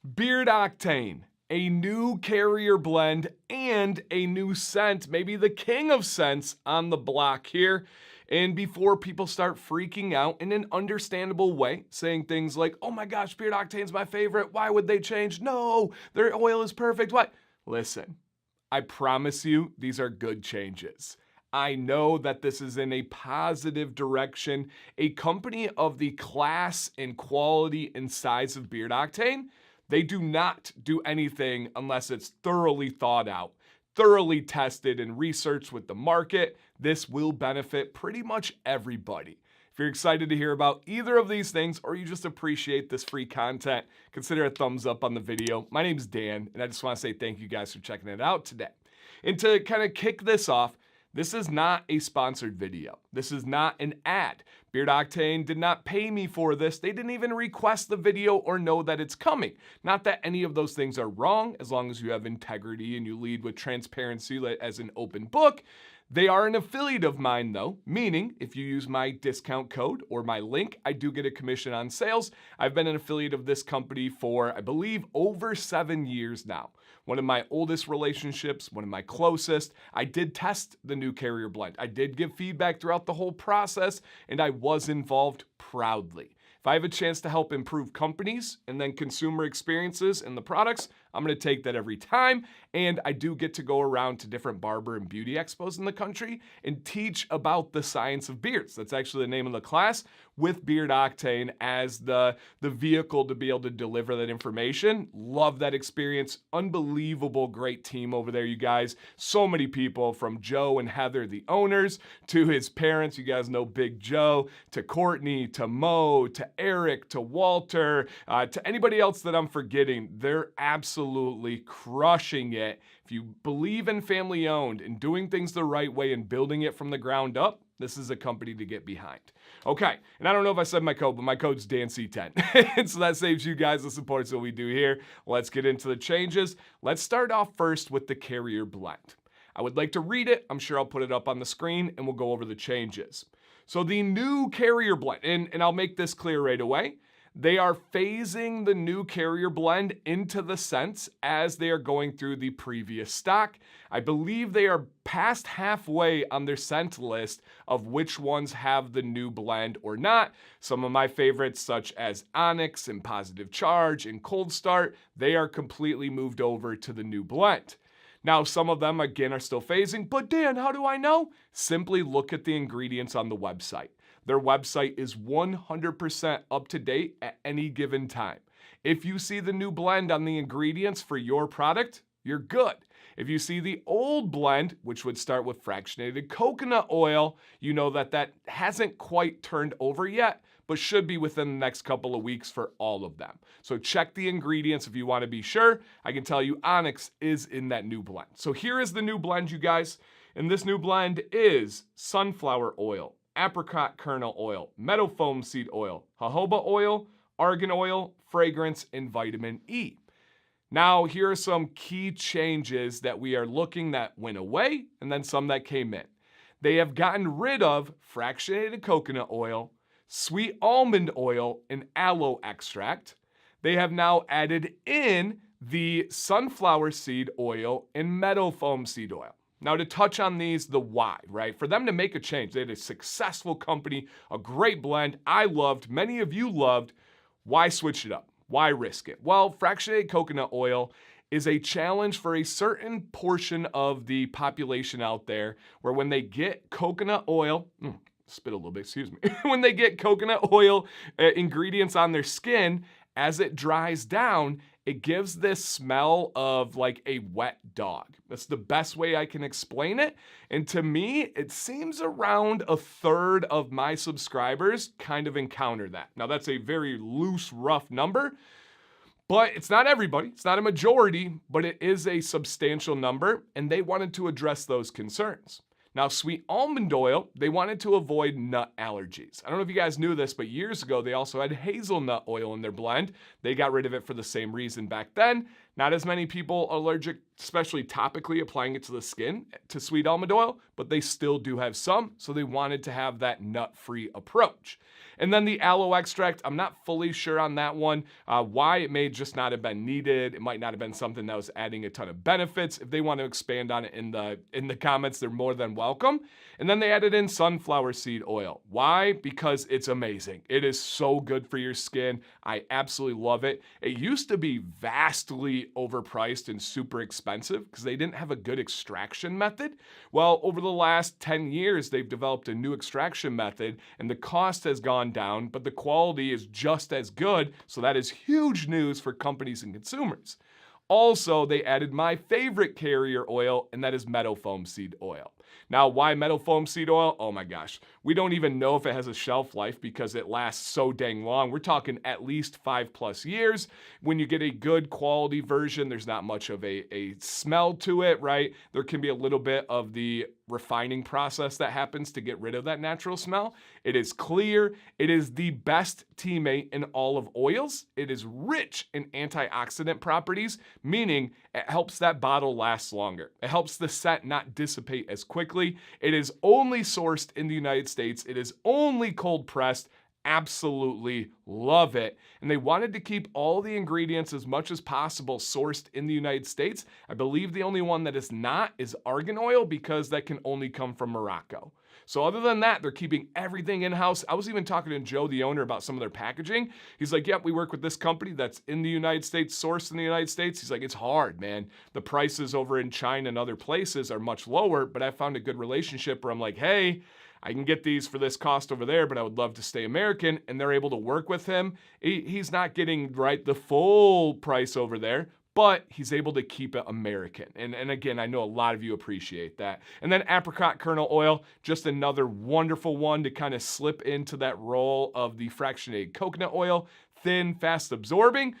Beard Octane, a new carrier blend and a new scent, maybe the king of scents on the block here. And before people start freaking out in an understandable way, saying things like, oh my gosh, Beard Octane's my favorite, why would they change? No, their oil is perfect, what? Listen, I promise you, these are good changes. I know that this is in a positive direction. A company of the class and quality and size of Beard Octane, they do not do anything unless it's thoroughly thought out, thoroughly tested and researched with the market. This will benefit pretty much everybody. If you're excited to hear about either of these things or you just appreciate this free content, consider a thumbs up on the video. My name's Dan, and I just want to say thank you guys for checking it out today. And to kind of kick this off, this is not a sponsored video. This is not an ad. Beard Octane did not pay me for this. They didn't even request the video or know that it's coming. Not that any of those things are wrong, as long as you have integrity and you lead with transparency as an open book. They are an affiliate of mine though, meaning if you use my discount code or my link, I do get a commission on sales. I've been an affiliate of this company for, I believe, over 7 years now. One of my oldest relationships, one of my closest. I did test the new carrier blend. I did give feedback throughout the whole process, and I was involved proudly. If I have a chance to help improve companies and then consumer experiences and the products, I'm going to take that every time. And I do get to go around to different barber and beauty expos in the country and teach about the science of beards. That's actually the name of the class, with Beard Octane as the vehicle to be able to deliver that information. Love that experience. Unbelievable, great team over there, you guys. So many people, from Joe and Heather, the owners, to his parents. You guys know Big Joe, to Courtney, to Mo, to Eric, to Walter, to anybody else that I'm forgetting. They're absolutely crushing it. If you believe in family owned and doing things the right way and building it from the ground up, this is a company to get behind. Okay, and I don't know if I said my code, but my code's DanC10. And so that saves you guys the support what we do here. Let's get into the changes. Let's start off first with the carrier blend. I would like to read it. I'm sure I'll put it up on the screen and we'll go over the changes. So the new carrier blend, and I'll make this clear right away. They are phasing the new carrier blend into the scents as they are going through the previous stock. I believe they are past halfway on their scent list of which ones have the new blend or not. Some of my favorites, such as Onyx and Positive Charge and Cold Start, they are completely moved over to the new blend. Now, some of them, again, are still phasing, but Dan, how do I know? Simply look at the ingredients on the website. Their website is 100% up to date at any given time. If you see the new blend on the ingredients for your product, you're good. If you see the old blend, which would start with fractionated coconut oil, you know that hasn't quite turned over yet, but should be within the next couple of weeks for all of them. So check the ingredients if you want to be sure. I can tell you Onyx is in that new blend. So here is the new blend, you guys. And this new blend is sunflower oil, apricot kernel oil, meadow foam seed oil, jojoba oil, argan oil, fragrance, and vitamin E. Now, here are some key changes that we are looking that went away and then some that came in. They have gotten rid of fractionated coconut oil, sweet almond oil, and aloe extract. They have now added in the sunflower seed oil and meadow foam seed oil. Now, to touch on these, the why, right? For them to make a change, they had a successful company, a great blend I loved, many of you loved. Why switch it up? Why risk it? Well, fractionated coconut oil is a challenge for a certain portion of the population out there where when they get coconut oil, spit a little bit, excuse me. When they get coconut oil ingredients on their skin, as it dries down, it gives this smell of like a wet dog. That's the best way I can explain it. And to me, it seems around a third of my subscribers kind of encounter that. Now, that's a very loose, rough number, but it's not everybody. It's not a majority, but it is a substantial number, and they wanted to address those concerns. Now, sweet almond oil, they wanted to avoid nut allergies. I don't know if you guys knew this, but years ago, they also had hazelnut oil in their blend. They got rid of it for the same reason back then. Not as many people allergic especially topically applying it to the skin, to sweet almond oil, but they still do have some, so they wanted to have that nut-free approach. And then the aloe extract, I'm not fully sure on that one, why it may just not have been needed. It might not have been something that was adding a ton of benefits. If they want to expand on it in the comments, they're more than welcome. And then they added in sunflower seed oil. Why? Because it's amazing. It is so good for your skin. I absolutely love it. It used to be vastly overpriced and super expensive because they didn't have a good extraction method. Well, over the last 10 years, they've developed a new extraction method and the cost has gone down, but the quality is just as good. So that is huge news for companies and consumers. Also, they added my favorite carrier oil, and that is meadow foam seed oil. Now, why meadow foam seed oil? Oh my gosh. We don't even know if it has a shelf life because it lasts so dang long. We're talking at least 5+ years. When you get a good quality version, there's not much of a smell to it, right? There can be a little bit of the refining process that happens to get rid of that natural smell. It is clear. It is the best teammate in all of oils. It is rich in antioxidant properties, meaning it helps that bottle last longer. It helps the scent not dissipate as quickly. It is only sourced in the United States. It is only cold pressed. Absolutely love it. And they wanted to keep all the ingredients as much as possible sourced in the United States. I believe the only one that is not is argan oil because that can only come from Morocco. So other than that, they're keeping everything in-house. I was even talking to Joe, the owner, about some of their packaging. He's like, yep, we work with this company that's in the United States, sourced in the United States. He's like, it's hard, man. The prices over in China and other places are much lower, but I found a good relationship where I'm like, hey, I can get these for this cost over there, but I would love to stay American, and they're able to work with him. He's not getting the full price over there, but he's able to keep it American. And again, I know a lot of you appreciate that. And then apricot kernel oil, just another wonderful one to kind of slip into that role of the fractionated coconut oil, thin, fast absorbing.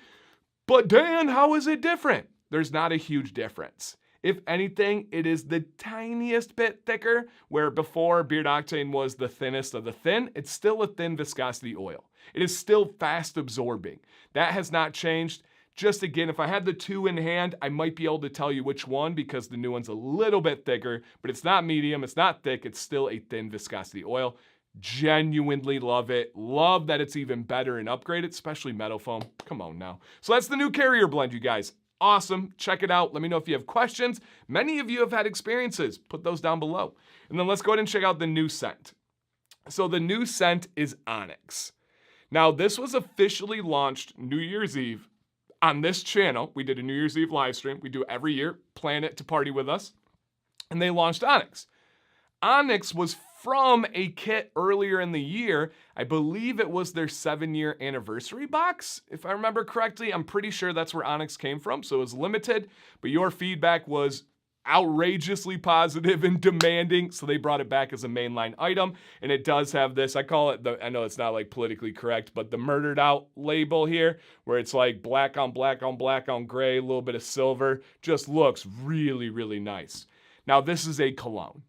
But Dan, how is it different? There's not a huge difference. If anything, it is the tiniest bit thicker, where before Beard Octane was the thinnest of the thin. It's still a thin viscosity oil. It is still fast absorbing. That has not changed. Just again, if I had the two in hand, I might be able to tell you which one because the new one's a little bit thicker, but it's not medium, it's not thick, it's still a thin viscosity oil. Genuinely love it. Love that it's even better and upgraded, especially meadow foam. Come on now. So that's the new carrier blend, you guys. Awesome. Check it out. Let me know if you have questions. Many of you have had experiences. Put those down below. And then let's go ahead and check out the new scent. So the new scent is Onyx. Now, this was officially launched New Year's Eve on this channel. We did a New Year's Eve live stream. We do every year. Plan it to party with us. And they launched Onyx. Onyx was from a kit earlier in the year. I believe it was their 7-year anniversary box, if I remember correctly. I'm pretty sure that's where Onyx came from, so it was limited, but your feedback was outrageously positive and demanding, so they brought it back as a mainline item, and it does have this, I call it, I know it's not like politically correct, but the murdered out label here, where it's like black on black on black on gray, a little bit of silver, just looks really, really nice. Now, this is a cologne.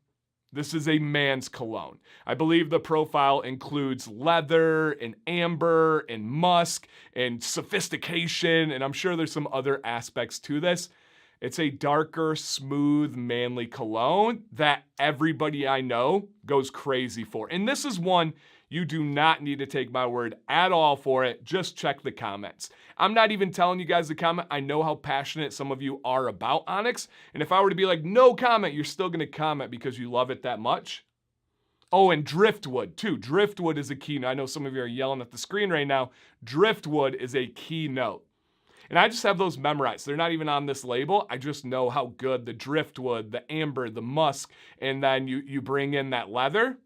This is a man's cologne. I believe the profile includes leather and amber and musk and sophistication, and I'm sure there's some other aspects to this. It's a darker, smooth, manly cologne that everybody I know goes crazy for. And this is one you do not need to take my word at all for it. Just check the comments. I'm not even telling you guys to comment. I know how passionate some of you are about Onyx. And if I were to be like, no comment, you're still going to comment because you love it that much. Oh, and driftwood too. Driftwood is a key note. I know some of you are yelling at the screen right now. Driftwood is a key note. And I just have those memorized. They're not even on this label. I just know how good the driftwood, the amber, the musk, and then you bring in that leather.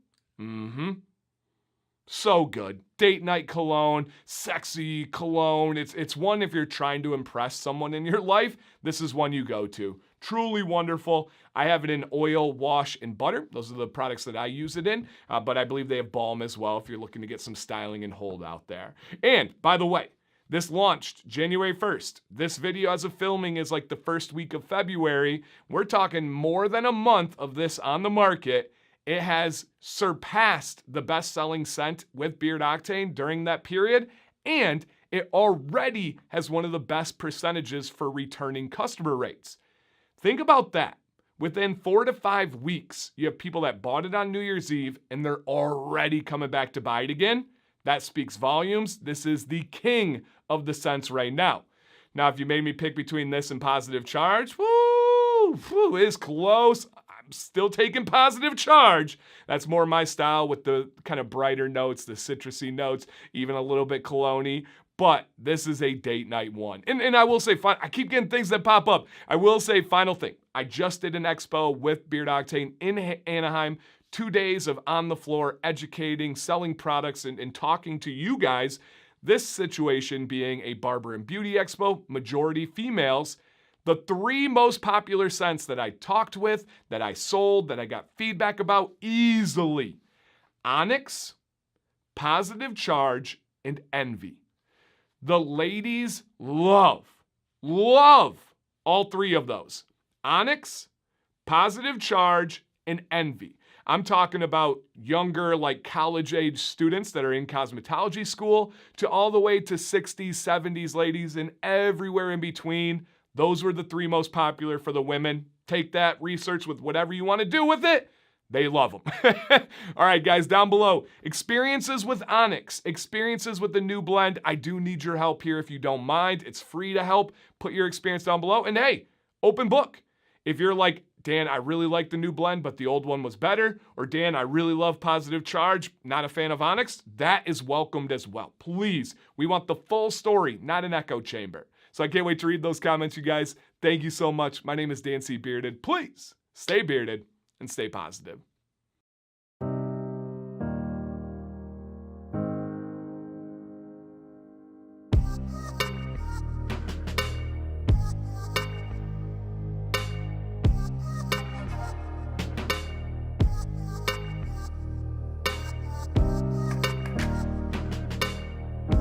So good. Date night cologne, sexy cologne. It's one if you're trying to impress someone in your life, this is one you go to. Truly wonderful. I have it in oil, wash, and butter. Those are the products that I use it in, but I believe they have balm as well if you're looking to get some styling and hold out there. And by the way, this launched January 1st. This video as of filming is like the first week of February. We're talking more than a month of this on the market. It has surpassed the best-selling scent with Beard Octane during that period, and it already has one of the best percentages for returning customer rates. Think about that. Within 4 to 5 weeks, you have people that bought it on New Year's Eve and they're already coming back to buy it again. That speaks volumes. This is the king of the scents right now. Now, if you made me pick between this and Positive Charge, woo, is close. I'm still taking Positive Charge. That's more my style with the kind of brighter notes, the citrusy notes, even a little bit cologne-y. But this is a date night one. And I will say, I keep getting things that pop up. I will say, final thing. I just did an expo with Beard Octane in Anaheim. 2 days of on the floor educating, selling products, and talking to you guys. This situation being a barber and beauty expo, majority females. The 3 most popular scents that I talked with, that I sold, that I got feedback about easily: Onyx, Positive Charge, and Envy. The ladies love all 3 of those. Onyx, Positive Charge, and Envy. I'm talking about younger, like college-age students that are in cosmetology school, to all the way to 60s, 70s ladies, and everywhere in between. Those were the 3 most popular for the women. Take that, research with whatever you want to do with it. They love them. All right, guys, down below, experiences with Onyx, experiences with the new blend. I do need your help here if you don't mind. It's free to help. Put your experience down below. And hey, open book. If you're like, Dan, I really like the new blend, but the old one was better, or Dan, I really love Positive Charge, not a fan of Onyx, that is welcomed as well. Please, we want the full story, not an echo chamber. So I can't wait to read those comments, you guys. Thank you so much. My name is Dan C. Bearded. Please stay bearded and stay positive.